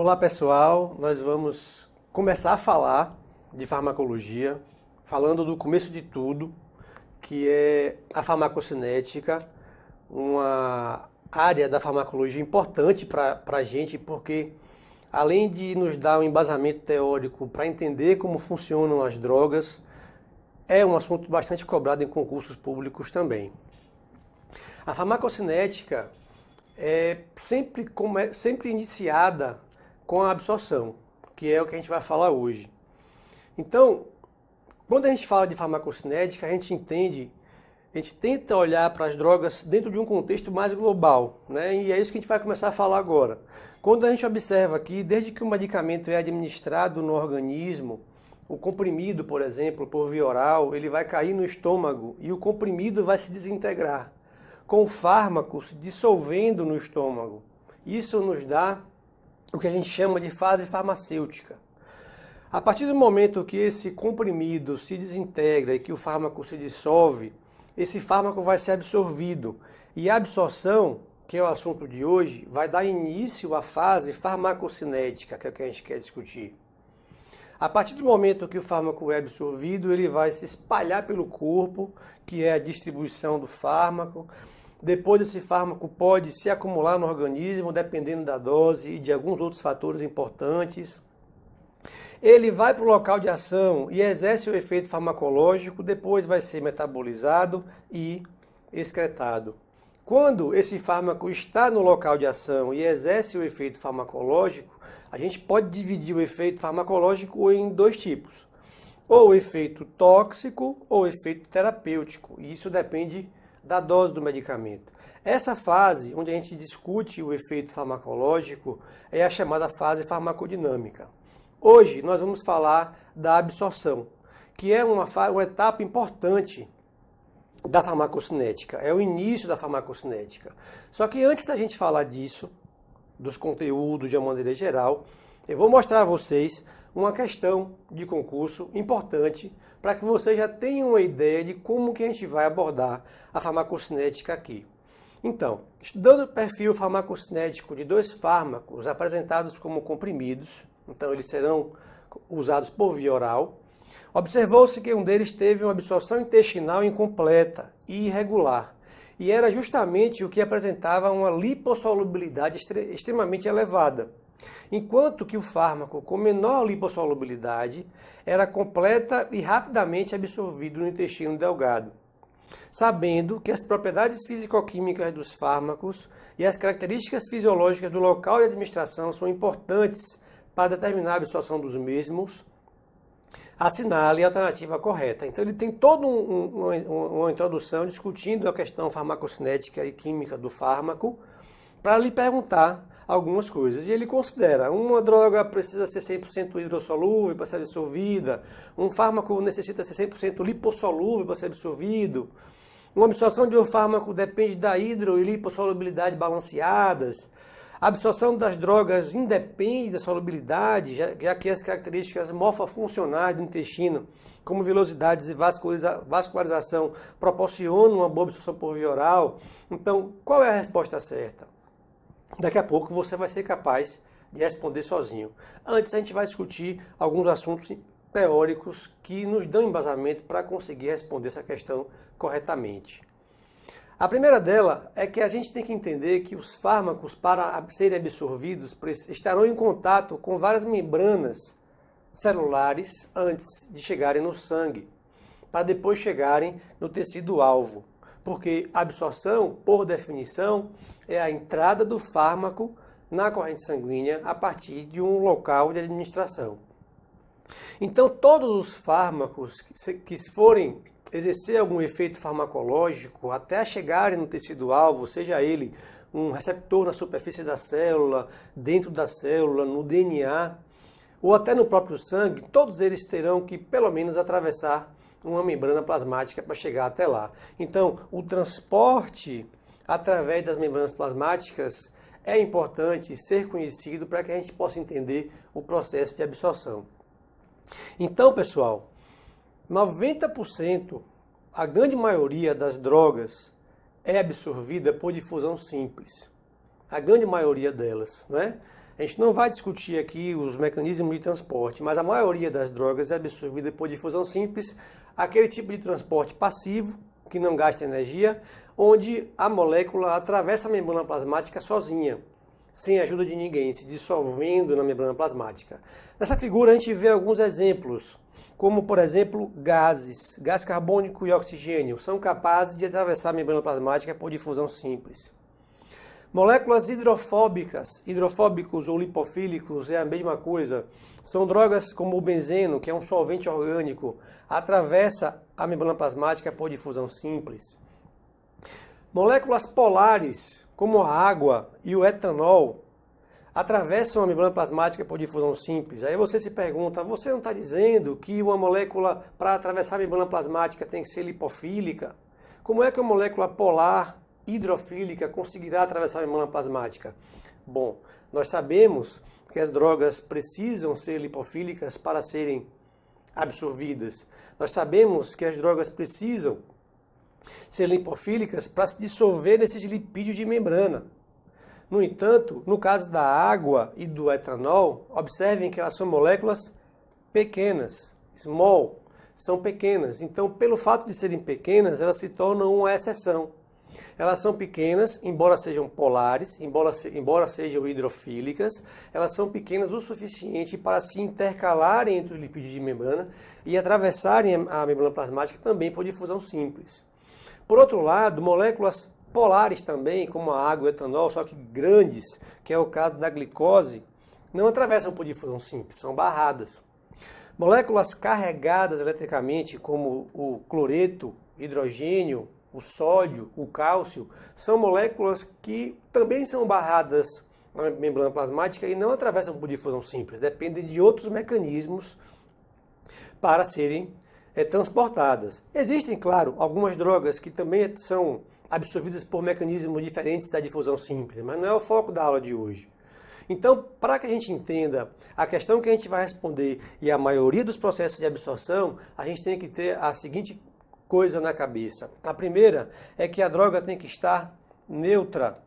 Olá pessoal, nós vamos começar a falar de farmacologia, falando do começo de tudo, que é a farmacocinética, uma área da farmacologia importante para a gente, porque além de nos dar um embasamento teórico para entender como funcionam as drogas, é um assunto bastante cobrado em concursos públicos também. A farmacocinética é sempre iniciada com a absorção, que é o que a gente vai falar hoje. Então, quando a gente fala de farmacocinética, a gente tenta olhar para as drogas dentro de um contexto mais global, né? E é isso que a gente vai começar a falar agora. Quando a gente observa aqui, desde que o medicamento é administrado no organismo, o comprimido, por exemplo, por via oral, ele vai cair no estômago e o comprimido vai se desintegrar, com o fármaco se dissolvendo no estômago. Isso nos dá o que a gente chama de fase farmacêutica. A partir do momento que esse comprimido se desintegra e que o fármaco se dissolve, esse fármaco vai ser absorvido. E a absorção, que é o assunto de hoje, vai dar início à fase farmacocinética, que é o que a gente quer discutir. A partir do momento que o fármaco é absorvido, ele vai se espalhar pelo corpo, que é a distribuição do fármaco. Depois esse fármaco pode se acumular no organismo, dependendo da dose e de alguns outros fatores importantes. Ele vai para o local de ação e exerce o efeito farmacológico, depois vai ser metabolizado e excretado. Quando esse fármaco está no local de ação e exerce o efeito farmacológico, a gente pode dividir o efeito farmacológico em dois tipos. Ou o efeito tóxico ou o efeito terapêutico. E isso depende da dose do medicamento. Essa fase, onde a gente discute o efeito farmacológico, é a chamada fase farmacodinâmica. Hoje nós vamos falar da absorção, que é uma etapa importante da farmacocinética, é o início da farmacocinética. Só que antes da gente falar disso, dos conteúdos de uma maneira geral, eu vou mostrar a vocês uma questão de concurso importante para que vocês já tenham uma ideia de como que a gente vai abordar a farmacocinética aqui. Então, estudando o perfil farmacocinético de dois fármacos apresentados como comprimidos, então eles serão usados por via oral, observou-se que um deles teve uma absorção intestinal incompleta e irregular, e era justamente o que apresentava uma lipossolubilidade extremamente elevada. Enquanto que o fármaco com menor lipossolubilidade era completa e rapidamente absorvido no intestino delgado. Sabendo que as propriedades físico-químicas dos fármacos e as características fisiológicas do local de administração são importantes para determinar a absorção dos mesmos, assinale a alternativa correta. Então ele tem toda uma introdução discutindo a questão farmacocinética e química do fármaco para lhe perguntar algumas coisas. E ele considera uma droga precisa ser 100% hidrossolúvel para ser absorvida, um fármaco necessita ser 100% lipossolúvel para ser absorvido, uma absorção de um fármaco depende da hidro e lipossolubilidade balanceadas, a absorção das drogas independe da solubilidade, já que as características morfofuncionais do intestino, como velocidades e vascularização, proporcionam uma boa absorção por via oral. Então, qual é a resposta certa? Daqui a pouco você vai ser capaz de responder sozinho. Antes, a gente vai discutir alguns assuntos teóricos que nos dão embasamento para conseguir responder essa questão corretamente. A primeira dela é que a gente tem que entender que os fármacos, para serem absorvidos, estarão em contato com várias membranas celulares antes de chegarem no sangue, para depois chegarem no tecido-alvo. Porque a absorção, por definição, é a entrada do fármaco na corrente sanguínea a partir de um local de administração. Então, todos os fármacos que forem exercer algum efeito farmacológico até chegarem no tecido-alvo, seja ele um receptor na superfície da célula, dentro da célula, no DNA, ou até no próprio sangue, todos eles terão que, pelo menos, atravessar uma membrana plasmática para chegar até lá. Então, o transporte através das membranas plasmáticas é importante ser conhecido para que a gente possa entender o processo de absorção. Então, pessoal, 90%, a grande maioria das drogas é absorvida por difusão simples. A grande maioria delas, né? A gente não vai discutir aqui os mecanismos de transporte, mas a maioria das drogas é absorvida por difusão simples, aquele tipo de transporte passivo, que não gasta energia, onde a molécula atravessa a membrana plasmática sozinha, sem a ajuda de ninguém, se dissolvendo na membrana plasmática. Nessa figura a gente vê alguns exemplos, como por exemplo gás carbônico e oxigênio, são capazes de atravessar a membrana plasmática por difusão simples. Moléculas hidrofóbicos ou lipofílicos é a mesma coisa. São drogas como o benzeno, que é um solvente orgânico, atravessa a membrana plasmática por difusão simples. Moléculas polares, como a água e o etanol, atravessam a membrana plasmática por difusão simples. Aí você se pergunta, você não está dizendo que uma molécula para atravessar a membrana plasmática tem que ser lipofílica? Como é que uma molécula polar hidrofílica conseguirá atravessar a membrana plasmática? Bom, nós sabemos que as drogas precisam ser lipofílicas para serem absorvidas. Nós sabemos que as drogas precisam ser lipofílicas para se dissolver nesses lipídios de membrana. No entanto, no caso da água e do etanol, observem que elas são moléculas pequenas, small, são pequenas. Então, pelo fato de serem pequenas, elas se tornam uma exceção. Elas são pequenas, embora sejam polares, embora sejam hidrofílicas, elas são pequenas o suficiente para se intercalarem entre os lipídios de membrana e atravessarem a membrana plasmática também por difusão simples. Por outro lado, moléculas polares também, como a água e o etanol, só que grandes, que é o caso da glicose, não atravessam por difusão simples, são barradas. Moléculas carregadas eletricamente, como o cloreto, hidrogênio, o sódio, o cálcio, são moléculas que também são barradas na membrana plasmática e não atravessam por difusão simples, dependem de outros mecanismos para serem transportadas. Existem, claro, algumas drogas que também são absorvidas por mecanismos diferentes da difusão simples, mas não é o foco da aula de hoje. Então, para que a gente entenda a questão que a gente vai responder e a maioria dos processos de absorção, a gente tem que ter a seguinte coisa na cabeça. A primeira é que a droga tem que estar neutra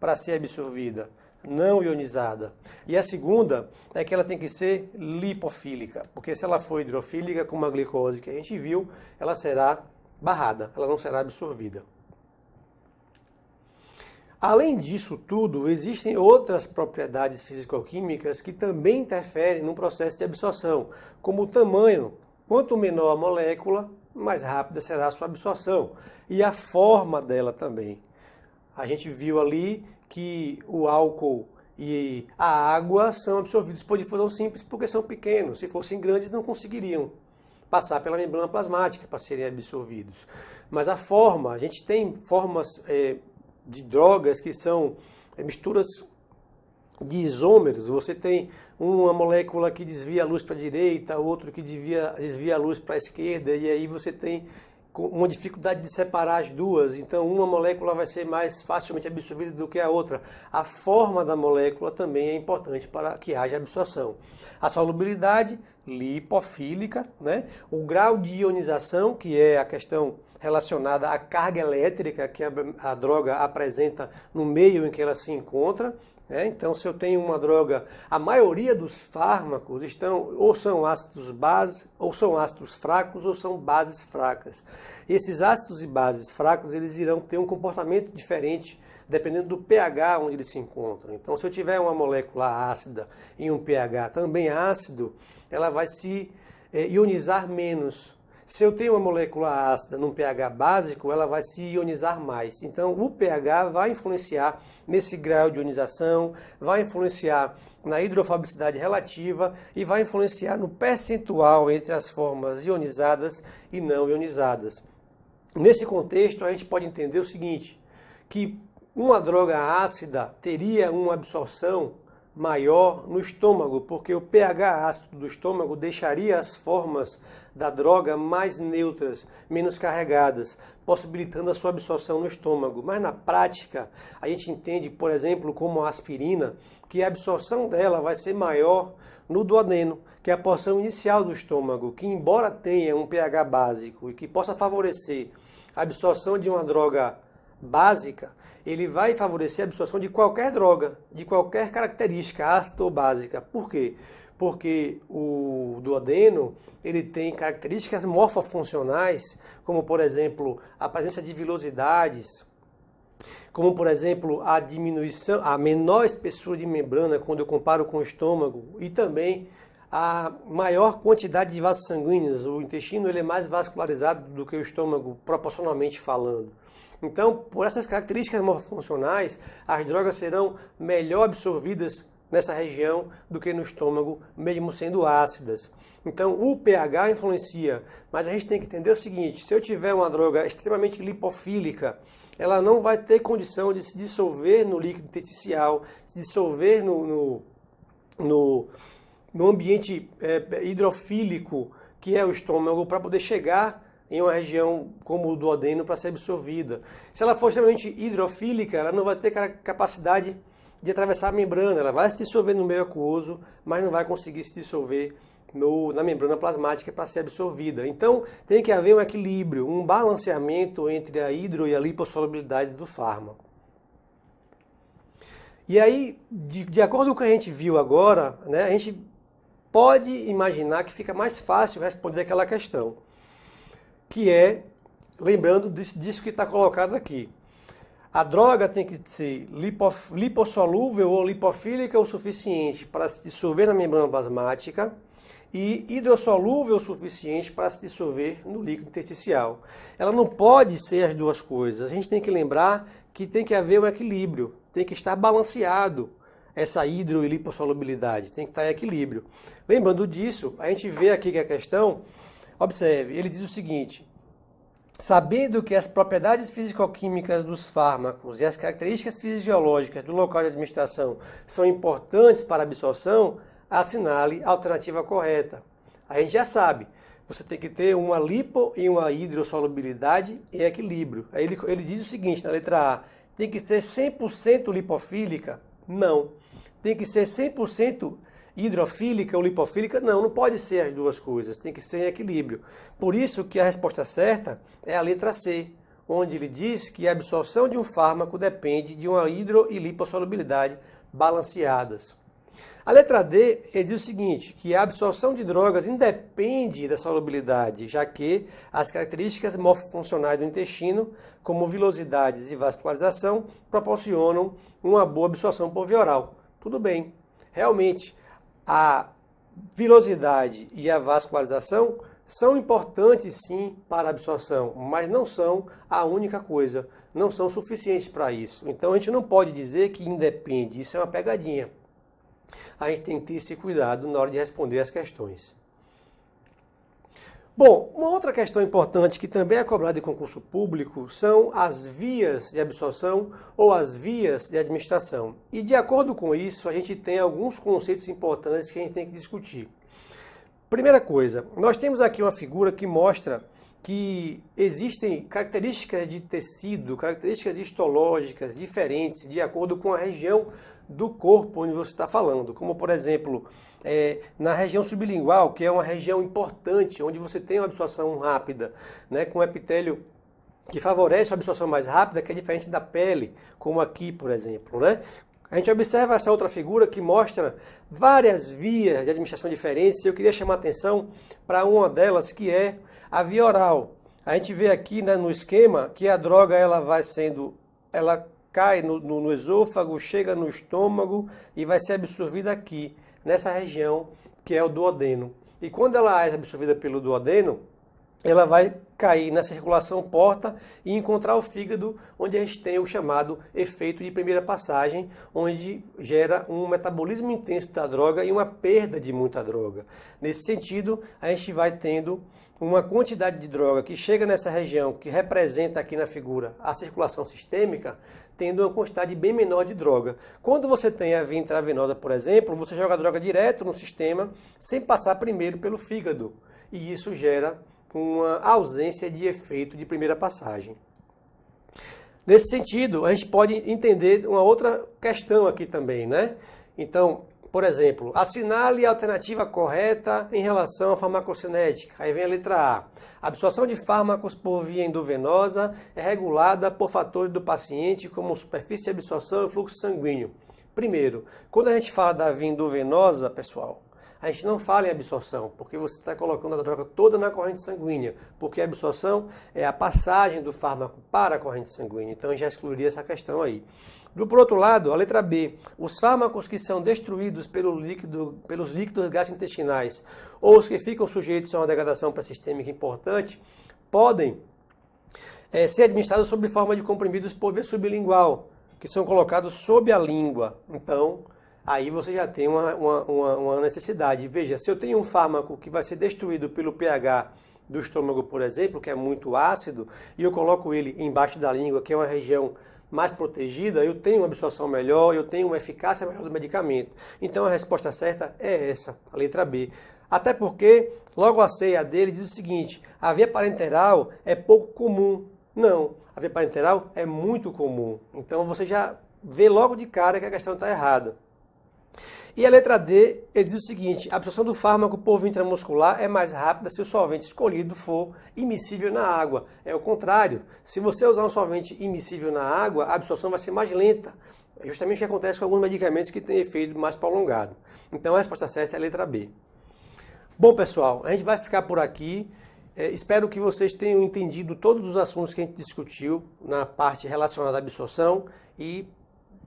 para ser absorvida, não ionizada. E a segunda é que ela tem que ser lipofílica, porque se ela for hidrofílica, como a glicose que a gente viu, ela será barrada, ela não será absorvida. Além disso tudo, existem outras propriedades físico-químicas que também interferem no processo de absorção, como o tamanho. Quanto menor a molécula, mais rápida será a sua absorção. E a forma dela também. A gente viu ali que o álcool e a água são absorvidos por difusão simples porque são pequenos. Se fossem grandes, não conseguiriam passar pela membrana plasmática para serem absorvidos. Mas a forma, a gente tem formas de drogas que são misturas de isômeros. Você tem uma molécula que desvia a luz para a direita, outro que desvia a luz para a esquerda, e aí você tem uma dificuldade de separar as duas. Então, uma molécula vai ser mais facilmente absorvida do que a outra. A forma da molécula também é importante para que haja absorção. A solubilidade lipofílica, né? O grau de ionização, que é a questão relacionada à carga elétrica que a droga apresenta no meio em que ela se encontra. Então, se eu tenho uma droga, a maioria dos fármacos ou são ácidos bases, ou são ácidos fracos, ou são bases fracas. Esses ácidos e bases fracos, eles irão ter um comportamento diferente dependendo do pH onde eles se encontram. Então, se eu tiver uma molécula ácida em um pH também ácido, ela vai se ionizar menos. Se eu tenho uma molécula ácida num pH básico, ela vai se ionizar mais. Então, o pH vai influenciar nesse grau de ionização, vai influenciar na hidrofobicidade relativa e vai influenciar no percentual entre as formas ionizadas e não ionizadas. Nesse contexto, a gente pode entender o seguinte, que uma droga ácida teria uma absorção maior no estômago, porque o pH ácido do estômago deixaria as formas da droga mais neutras, menos carregadas, possibilitando a sua absorção no estômago. Mas na prática, a gente entende, por exemplo, como a aspirina, que a absorção dela vai ser maior no duodeno, que é a porção inicial do estômago, que embora tenha um pH básico e que possa favorecer a absorção de uma droga básica, ele vai favorecer a absorção de qualquer droga, de qualquer característica ácida ou básica. Por quê? Porque o duodeno, ele tem características morfofuncionais, como por exemplo, a presença de vilosidades, como por exemplo, a diminuição, a menor espessura de membrana quando eu comparo com o estômago, e também a maior quantidade de vasos sanguíneos. O intestino ele é mais vascularizado do que o estômago, proporcionalmente falando. Então, por essas características morfofuncionais, as drogas serão melhor absorvidas nessa região do que no estômago, mesmo sendo ácidas. Então, o pH influencia, mas a gente tem que entender o seguinte: se eu tiver uma droga extremamente lipofílica, ela não vai ter condição de se dissolver no líquido intersticial, se dissolver no ambiente hidrofílico, que é o estômago, para poder chegar em uma região como o duodeno para ser absorvida. Se ela for extremamente hidrofílica, ela não vai ter capacidade de atravessar a membrana, ela vai se dissolver no meio aquoso, mas não vai conseguir se dissolver na membrana plasmática para ser absorvida. Então, tem que haver um equilíbrio, um balanceamento entre a hidro e a lipossolubilidade do fármaco. E aí, de acordo com o que a gente viu agora, né, a gente pode imaginar que fica mais fácil responder aquela questão, que é, lembrando disso que está colocado aqui. A droga tem que ser lipossolúvel ou lipofílica o suficiente para se dissolver na membrana plasmática e hidrossolúvel o suficiente para se dissolver no líquido intersticial. Ela não pode ser as duas coisas. A gente tem que lembrar que tem que haver um equilíbrio, tem que estar balanceado essa hidro e lipossolubilidade, tem que estar em equilíbrio. Lembrando disso, a gente vê aqui que a questão, observe, ele diz o seguinte: sabendo que as propriedades fisicoquímicas dos fármacos e as características fisiológicas do local de administração são importantes para a absorção, assinale a alternativa correta. A gente já sabe, você tem que ter uma lipo e uma hidrossolubilidade em equilíbrio. Aí ele diz o seguinte, na letra A: tem que ser 100% lipofílica? Não. Tem que ser 100% hidrofílica ou lipofílica? Não, não pode ser as duas coisas, tem que ser em equilíbrio. Por isso que a resposta certa é a letra C, onde ele diz que a absorção de um fármaco depende de uma hidro e lipossolubilidade balanceadas. A letra D, ele diz o seguinte, que a absorção de drogas independe da solubilidade, já que as características morfofuncionais do intestino, como vilosidades e vascularização, proporcionam uma boa absorção por via oral. Tudo bem, realmente, a vilosidade e a vascularização são importantes sim para a absorção, mas não são a única coisa, não são suficientes para isso. Então a gente não pode dizer que independe, isso é uma pegadinha. A gente tem que ter esse cuidado na hora de responder as questões. Bom, uma outra questão importante que também é cobrada em concurso público são as vias de absorção ou as vias de administração. E de acordo com isso, a gente tem alguns conceitos importantes que a gente tem que discutir. Primeira coisa, nós temos aqui uma figura que mostra que existem características de tecido, características histológicas diferentes de acordo com a região do corpo onde você está falando, como por exemplo, na região sublingual, que é uma região importante, onde você tem uma absorção rápida, né, com epitélio que favorece a absorção mais rápida, que é diferente da pele, como aqui, por exemplo, né? A gente observa essa outra figura que mostra várias vias de administração diferentes, e eu queria chamar a atenção para uma delas, que é a via oral. A gente vê aqui, né, no esquema que a droga ela cai no esôfago, chega no estômago e vai ser absorvida aqui, nessa região que é o duodeno. E quando ela é absorvida pelo duodeno, ela vai cair na circulação porta e encontrar o fígado, onde a gente tem o chamado efeito de primeira passagem, onde gera um metabolismo intenso da droga e uma perda de muita droga. Nesse sentido, a gente vai tendo uma quantidade de droga que chega nessa região, que representa aqui na figura a circulação sistêmica, tendo uma quantidade bem menor de droga. Quando você tem a via intravenosa, por exemplo, você joga a droga direto no sistema, sem passar primeiro pelo fígado. E isso gera uma ausência de efeito de primeira passagem. Nesse sentido, a gente pode entender uma outra questão aqui também, né? Então, Por exemplo, assinale a alternativa correta em relação à farmacocinética. Aí vem a letra A. A absorção de fármacos por via endovenosa é regulada por fatores do paciente, como superfície de absorção e fluxo sanguíneo. Primeiro, quando a gente fala da via endovenosa, pessoal, a gente não fala em absorção, porque você está colocando a droga toda na corrente sanguínea, porque a absorção é a passagem do fármaco para a corrente sanguínea. Então, já excluiria essa questão aí. Por outro lado, a letra B, os fármacos que são destruídos pelos líquidos gastrointestinais ou os que ficam sujeitos a uma degradação pré-sistêmica importante, podem ser administrados sob forma de comprimidos por via sublingual, que são colocados sob a língua. Então, aí você já tem uma necessidade. Veja, se eu tenho um fármaco que vai ser destruído pelo pH do estômago, por exemplo, que é muito ácido, e eu coloco ele embaixo da língua, que é uma região mais protegida, eu tenho uma absorção melhor, eu tenho uma eficácia melhor do medicamento. Então a resposta certa é essa, a letra B. Até porque, logo a C e a D, ele diz o seguinte, a via parenteral é pouco comum. Não, a via parenteral é muito comum. Então você já vê logo de cara que a questão está errada. E a letra D, ele diz o seguinte, a absorção do fármaco por via intramuscular é mais rápida se o solvente escolhido for immiscível na água. É o contrário, se você usar um solvente immiscível na água, a absorção vai ser mais lenta. É justamente o que acontece com alguns medicamentos que têm efeito mais prolongado. Então a resposta certa é a letra B. Bom, pessoal, a gente vai ficar por aqui. Espero que vocês tenham entendido todos os assuntos que a gente discutiu na parte relacionada à absorção e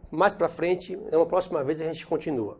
mais para frente, uma próxima vez, a gente continua.